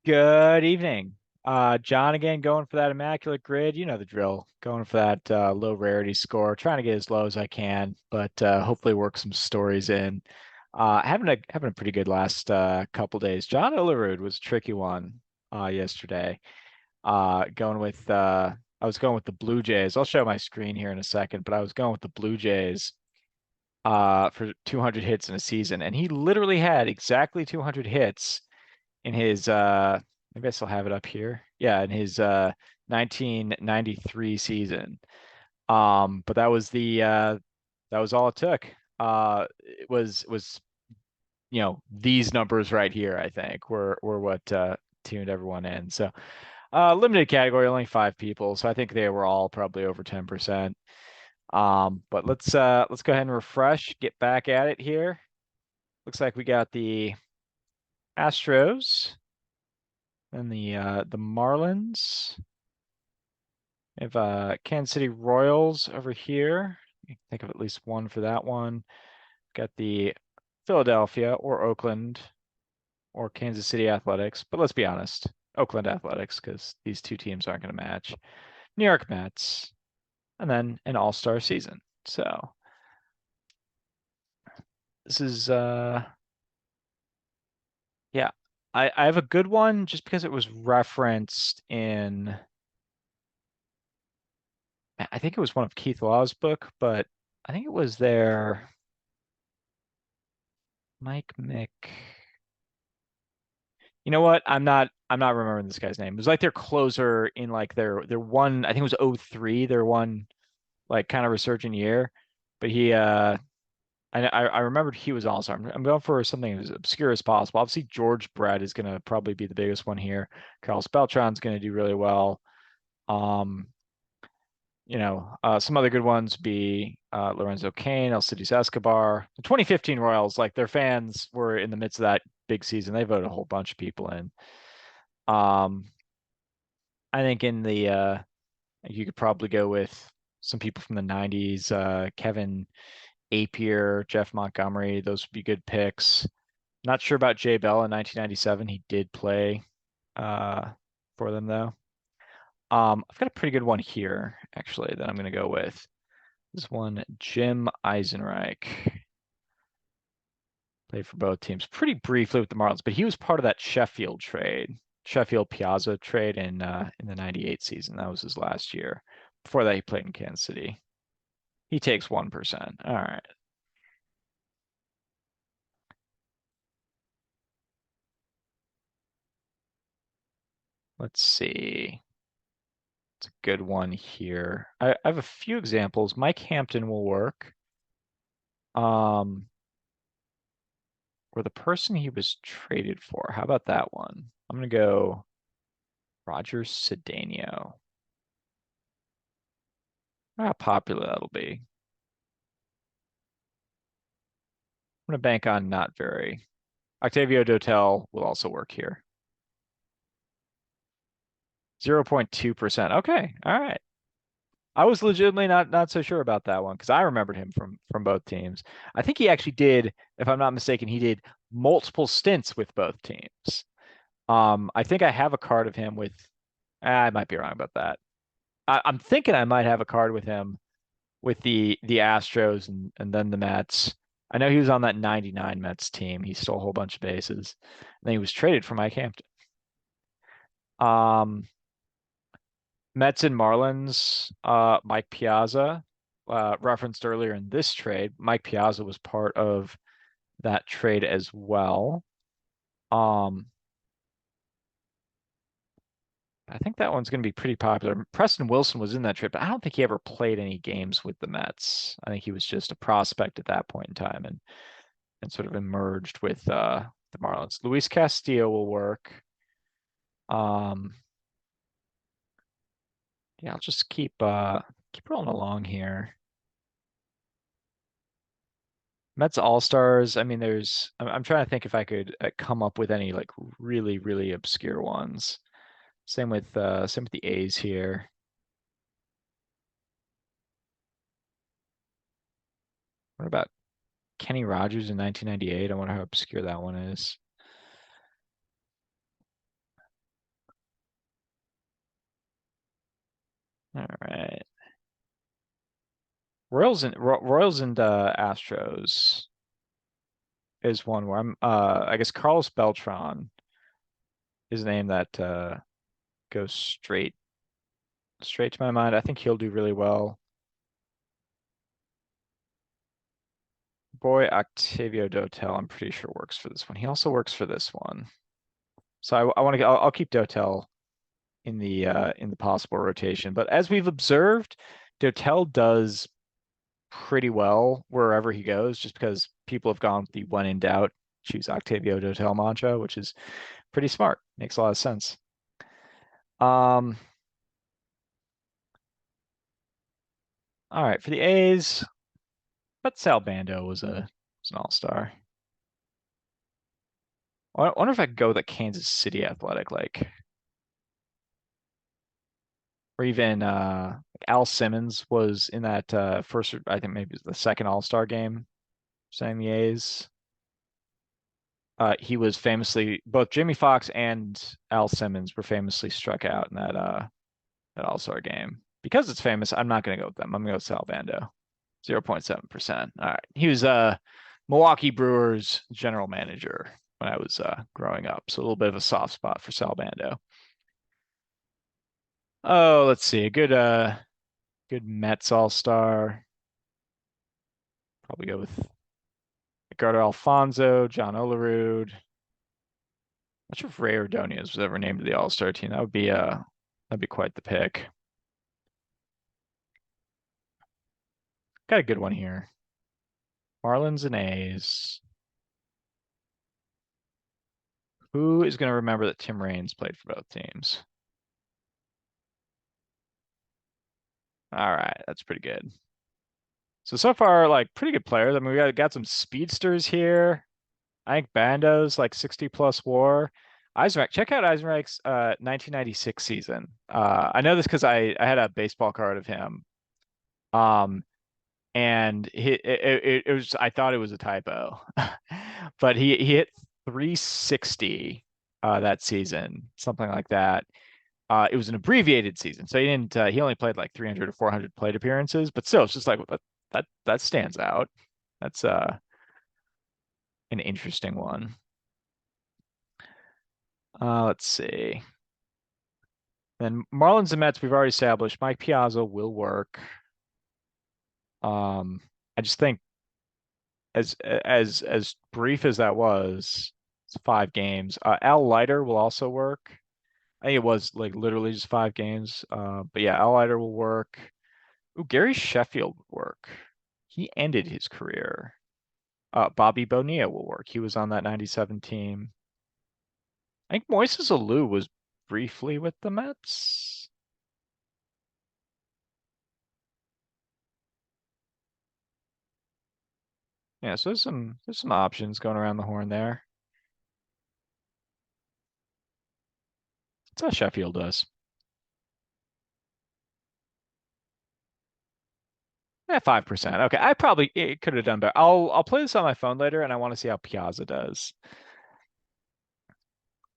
Good evening. John again going for that immaculate grid. You know the drill. Going for that low rarity score. Trying to get as low as I can, but hopefully work some stories in. Having a pretty good last couple days. John Olerud was a tricky one yesterday. Going with I was going with the Blue Jays. I'll show my screen here in a second, but I was going with the Blue Jays for 200 hits in a season, and he literally had exactly 200 hits in his maybe I still have it up here. Yeah, in his 1993 season. But that was all it took. It was these numbers right here, I think, were what tuned everyone in. So limited category, only five people. So I think they were all probably over 10%. But let's go ahead and refresh, get back at it here. Looks like we got the Astros and the Marlins. We have Kansas City Royals over here. You can think of at least one for that one. Got the Philadelphia or Oakland or Kansas City Athletics, but let's be honest, Oakland Athletics, because these two teams aren't going to match. New York Mets, and then an all-star season. So this is yeah. I have a good one just because it was referenced in I think it was one of Keith Law's book, but I think it was their Mike Mick. You know what? I'm not remembering this guy's name. It was like their closer in like their one, I think it was '03, their one like kind of resurgent year. But I remembered he was also. I'm going for something as obscure as possible. Obviously, George Brett is going to probably be the biggest one here. Carlos Beltran's going to do really well. Um, some other good ones be Lorenzo Cain, Alcides Escobar. The 2015 Royals, like their fans were in the midst of that big season. They voted a whole bunch of people in. Um, I think in the you could probably go with some people from the 90s, Kevin Apier, Jeff Montgomery. Those would be good picks. Not sure about Jay Bell in 1997. He did play uh, for them though. I've got a pretty good one here, actually, that I'm going to go with. This one, Jim Eisenreich. Played for both teams pretty briefly with the Marlins, but he was part of that Sheffield trade, Sheffield Piazza trade in the '98 season. That was his last year. Before that, he played in Kansas City. He takes 1%. All right. Let's see. It's a good one here. I have a few examples. Mike Hampton will work. Um, or the person he was traded for. How about that one? I'm gonna go Roger Cedeno. How popular that'll be. I'm gonna bank on not very. Octavio Dotel will also work here. 0.2%. Okay, all right. I was legitimately not so sure about that one because I remembered him from both teams. I think he actually did, if I'm not mistaken, he did multiple stints with both teams. I think I have a card of him with. I might be wrong about that. I'm thinking I might have a card with him with the Astros and then the Mets. I know he was on that '99 Mets team. He stole a whole bunch of bases. And then he was traded for Mike Hampton. Um, Mets and Marlins, Mike Piazza, referenced earlier in this trade. Mike Piazza was part of that trade as well. Um, I think that one's going to be pretty popular. Preston Wilson was in that trade, but I don't think he ever played any games with the Mets. I think he was just a prospect at that point in time and sort of emerged with the Marlins. Luis Castillo will work. Um, yeah, I'll just keep rolling along here. Mets All-Stars. I mean, I'm trying to think if I could come up with any like really, really obscure ones. Same with the A's here. What about Kenny Rogers in 1998? I wonder how obscure that one is. All right. Royals and Astros is one where I'm I guess Carlos Beltran is a name that goes straight to my mind. I think he'll do really well. Boy, Octavio Dotel, I'm pretty sure works for this one. He also works for this one. So I want to I'll keep Dotel in the possible rotation. But as we've observed, Dotel does pretty well wherever he goes, just because people have gone with the when in doubt, choose Octavio Dotel mantra, which is pretty smart. Makes a lot of sense. Um, all right, for the A's, but Sal Bando was an all-star. I wonder if I could go with a Kansas City Athletic, like, or even Al Simmons was in that first, I think maybe it was the second All-Star game, saying the A's. He was famously both Jimmy Fox and Al Simmons were famously struck out in that All-Star game. Because it's famous, I'm not going to go with them. I'm going to go with Sal Bando. 0.7%. All right. He was Milwaukee Brewers general manager when I was growing up. So a little bit of a soft spot for Sal Bando. Oh, let's see. A good Mets All-Star. Probably go with Ricardo Alfonso, John Olerud. Not sure if Ray Ordonez was ever named to the All-Star team. That'd be quite the pick. Got a good one here. Marlins and A's. Who is going to remember that Tim Raines played for both teams? All right, that's pretty good. So far, like pretty good players. I mean, we got some speedsters here. I think Bando's like 60 plus WAR. Eisenreich, check out Eisenreich's 1996 season. I know this because I had a baseball card of him. Um, and it was I thought it was a typo, but he hit 360 that season, something like that. It was an abbreviated season, so he only played like 300 or 400 plate appearances, but still, it's just like that stands out. That's an interesting one. Let's see. Then Marlins and Mets, we've already established. Mike Piazza will work. I just think as brief as that was, it's 5 games. Al Leiter will also work. I think it was like literally just 5 games. But yeah, Al Leiter will work. Ooh, Gary Sheffield would work. He ended his career. Bobby Bonilla will work. He was on that 97 team. I think Moises Alou was briefly with the Mets. Yeah, so there's some options going around the horn there. That's how Sheffield does. Yeah, 5%. Okay, I probably it could have done better. I'll play this on my phone later, and I want to see how Piazza does.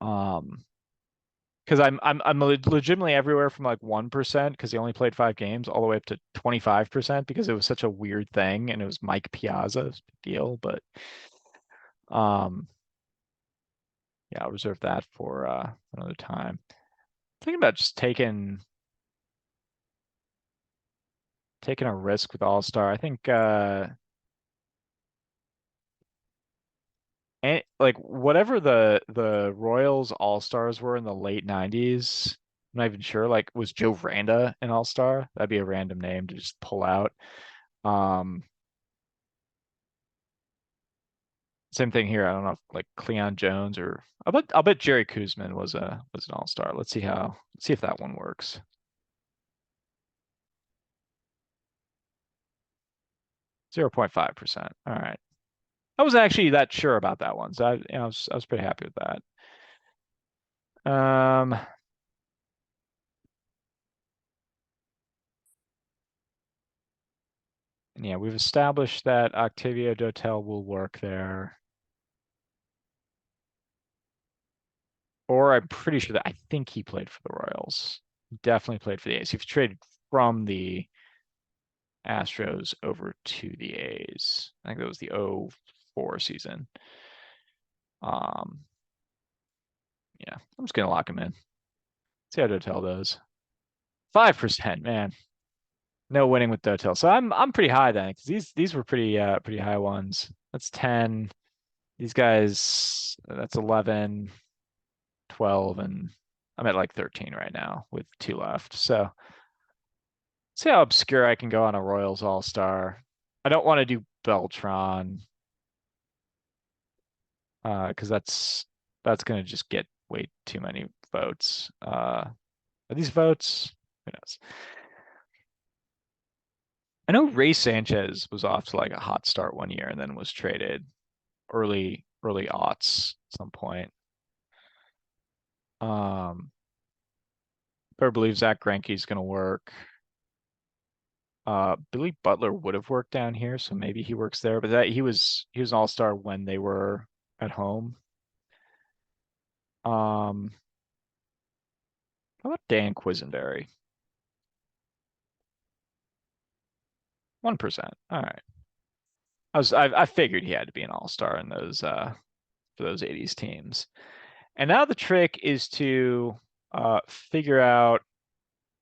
Um, because I'm legitimately everywhere from like 1% because he only played 5 games all the way up to 25% because it was such a weird thing and it was Mike Piazza, it was a big deal. But um, yeah, I'll reserve that for another time. Thinking about just taking a risk with All Star. I think and like whatever the Royals All Stars were in the late 90s, I'm not even sure. Like, was Joe Randa an All Star? That'd be a random name to just pull out. Um, Same thing here. I don't know if like Cleon Jones or I'll bet Jerry Kuzman was an All Star. Let's see if that one works. 0.5%. All right. I wasn't actually that sure about that one, so I was pretty happy with that. Um, and yeah, we've established that Octavio Dotel will work there. Or I'm pretty sure that I think he played for the Royals. He definitely played for the A's. He was traded from the Astros over to the A's. I think that was the '04 season. Um, yeah, I'm just gonna lock him in. See how Dotel does. 5%, man. No winning with Dotel. So I'm pretty high then, because these were pretty high ones. That's 10. These guys, that's 11, 12, and I'm at like 13 right now with two left. So see how obscure I can go on a Royals All-Star. I don't want to do Beltron, because that's gonna just get way too many votes. Are these votes? Who knows? I know Ray Sanchez was off to like a hot start one year and then was traded early aughts at some point. Better believe Zach Greinke's gonna work. Billy Butler would have worked down here, so maybe he works there. But that he was an all-star when they were at home. How about Dan Quisenberry? 1%. All right. I figured he had to be an all-star in those for those '80s teams. And now the trick is to figure out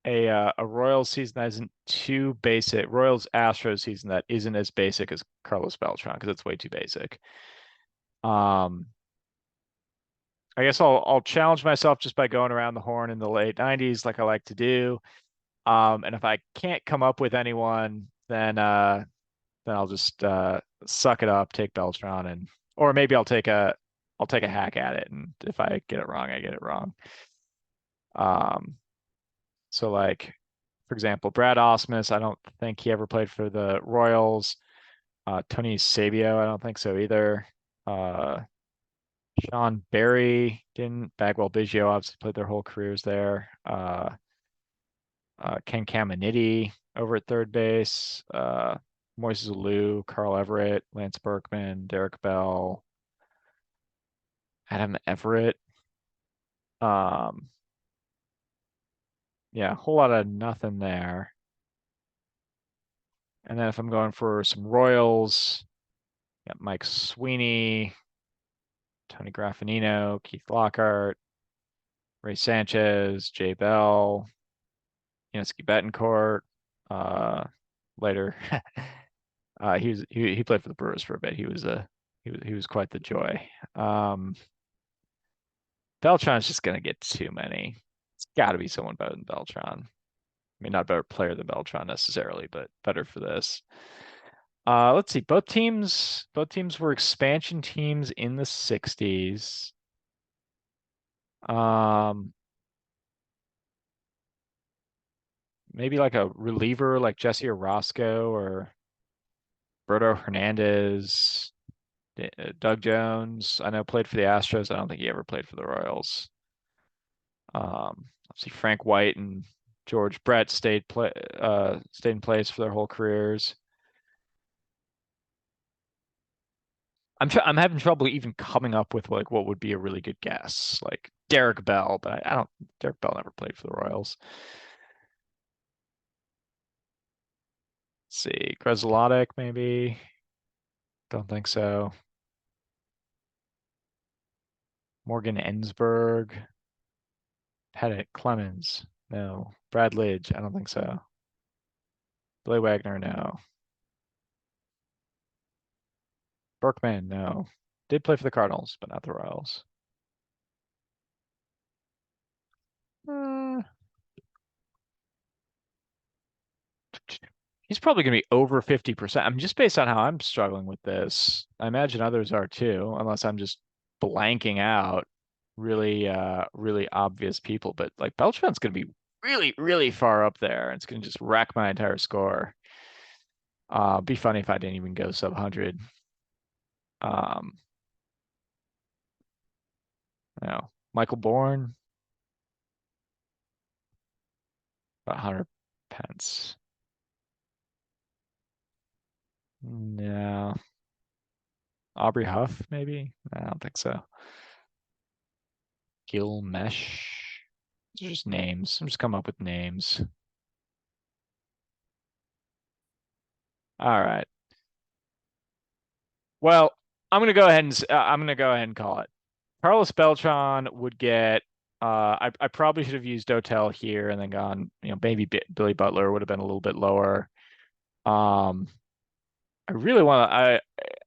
a Royals season that isn't too basic. Royals Astros season that isn't as basic as Carlos Beltran because it's way too basic. Um, I guess I'll challenge myself just by going around the horn in the late '90s like I like to do. And if I can't come up with anyone, then I'll just suck it up, take Beltran, and or maybe I'll take a hack at it, and if I get it wrong, I get it wrong. Um, so like for example, Brad Osmus, I don't think he ever played for the Royals. Tony Sabio, I don't think so either. Uh, Sean Barry didn't. Bagwell Biggio obviously played their whole careers there. Ken Caminiti over at third base. Moises Alou, Carl Everett, Lance Berkman, Derek Bell, Adam Everett. Um, yeah, a whole lot of nothing there. And then if I'm going for some Royals, got Mike Sweeney, Tony Graffinino, Keith Lockhart, Ray Sanchez, Jay Bell, Yuniesky Betancourt. Later, he played for the Brewers for a bit. He was quite the joy. Beltran's just gonna get too many. It's got to be someone better than Beltran. I mean, not a better player than Beltran necessarily, but better for this. Let's see. Both teams were expansion teams in the '60s. Um, maybe like a reliever like Jesse Orosco or Berto Hernandez, Doug Jones. I know played for the Astros. I don't think he ever played for the Royals. Obviously Frank White and George Brett stayed in place for their whole careers. I'm having trouble even coming up with like what would be a really good guess, like Derek Bell, but I don't. Derek Bell never played for the Royals. Let's see, Grzelcyk maybe. Don't think so. Morgan Ensberg, Pettit, Clemens, no. Brad Lidge, I don't think so. Billy Wagner, no. Berkman, no. Did play for the Cardinals, but not the Royals. Uh, he's probably going to be over 50%. I mean, just based on how I'm struggling with this, I imagine others are too, unless I'm just blanking out really obvious people. But like Beltran's going to be really far up there. It's going to just wreck my entire score. Be funny if I didn't even go sub 100. Um, Michael Bourne, about 100 pence. No. Aubrey Huff, maybe? I don't think so. Gil Mesh. These are just names. I'm just coming up with names. All right. Well, I'm gonna go ahead and call it. Carlos Beltran would get. I probably should have used Dotel here and then gone. Maybe Billy Butler would have been a little bit lower. Um, I really want to.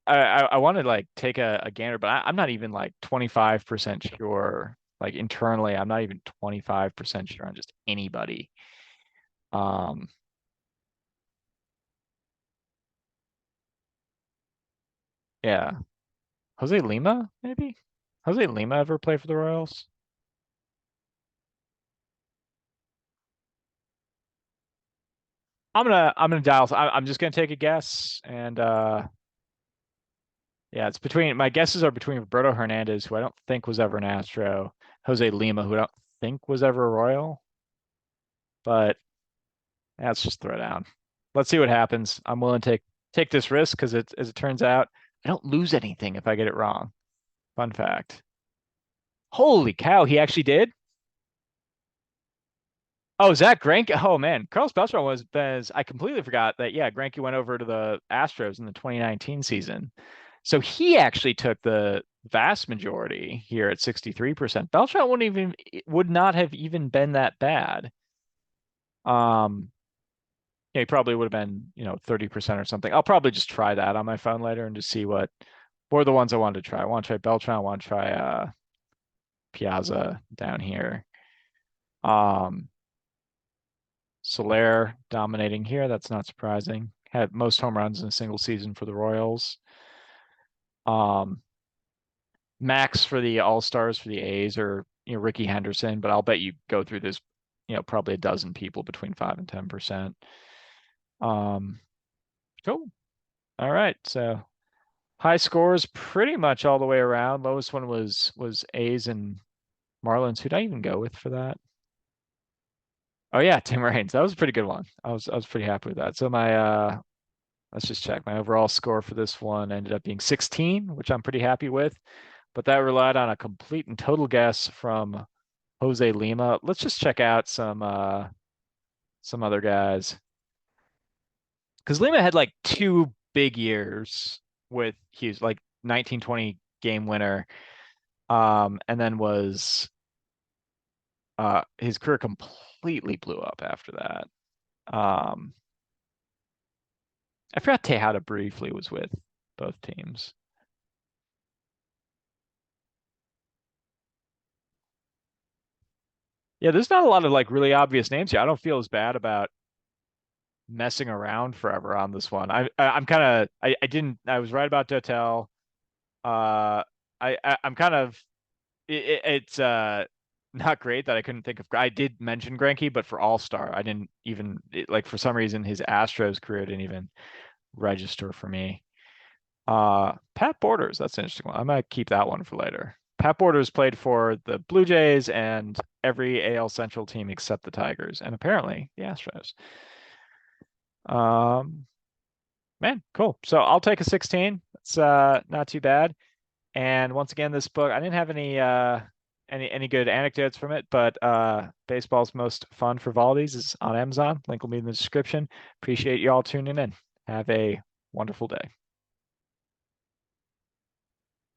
I want to like take a gander, but I'm not even like 25% sure. Like internally, I'm not even 25% sure on just anybody. Um, yeah, Jose Lima maybe. Jose Lima ever play for the Royals? I'm gonna dial. I'm just gonna take a guess, and yeah, it's between my guesses are between Roberto Hernandez, who I don't think was ever an Astro, Jose Lima, who I don't think was ever a Royal, but yeah, let's just throw it down. Let's see what happens. I'm willing to take this risk because as it turns out, I don't lose anything if I get it wrong. Fun fact. Holy cow, he actually did? Oh, Zach Greinke. Oh man, Carlos Beltran was I completely forgot that. Yeah, Greinke went over to the Astros in the 2019 season, so he actually took the vast majority here at 63%. Beltran would not have even been that bad. Um, yeah, he probably would have been 30% or something. I'll probably just try that on my phone later and just see what are the ones I wanted to try. I want to try Beltran. I want to try Piazza down here. Um, Soler dominating here. That's not surprising. Had most home runs in a single season for the Royals. Um, Max for the All Stars for the A's or Ricky Henderson, but I'll bet you go through this, probably a dozen people between 5 and 10%. Um, cool. All right. So high scores pretty much all the way around. Lowest one was A's and Marlins. Who'd I even go with for that? Oh yeah, Tim Raines. That was a pretty good one. I was pretty happy with that. So my let's just check. My overall score for this one ended up being 16, which I'm pretty happy with. But that relied on a complete and total guess from Jose Lima. Let's just check out some other guys. Because Lima had like two big years with Hughes, like 1920 game winner. And then was his career completely blew up after that. Um, I forgot Tejada briefly was with both teams. Yeah, there's not a lot of like really obvious names here. I don't feel as bad about messing around forever on this one. I'm kind of I didn't I was right about Dotel. I'm kind of it's not great that I couldn't think of. I did mention Greinke, but for All Star, I didn't even like for some reason his Astros career didn't even register for me. Pat Borders, that's an interesting one. I might keep that one for later. Pat Borders played for the Blue Jays and every AL Central team except the Tigers, and apparently the Astros. Um, Man, cool. So I'll take a 16. It's not too bad. And once again, this book, I didn't have any good anecdotes from it, but Baseball's Most Fun Frivolities is on Amazon. Link will be in the description. Appreciate you all tuning in. Have a wonderful day.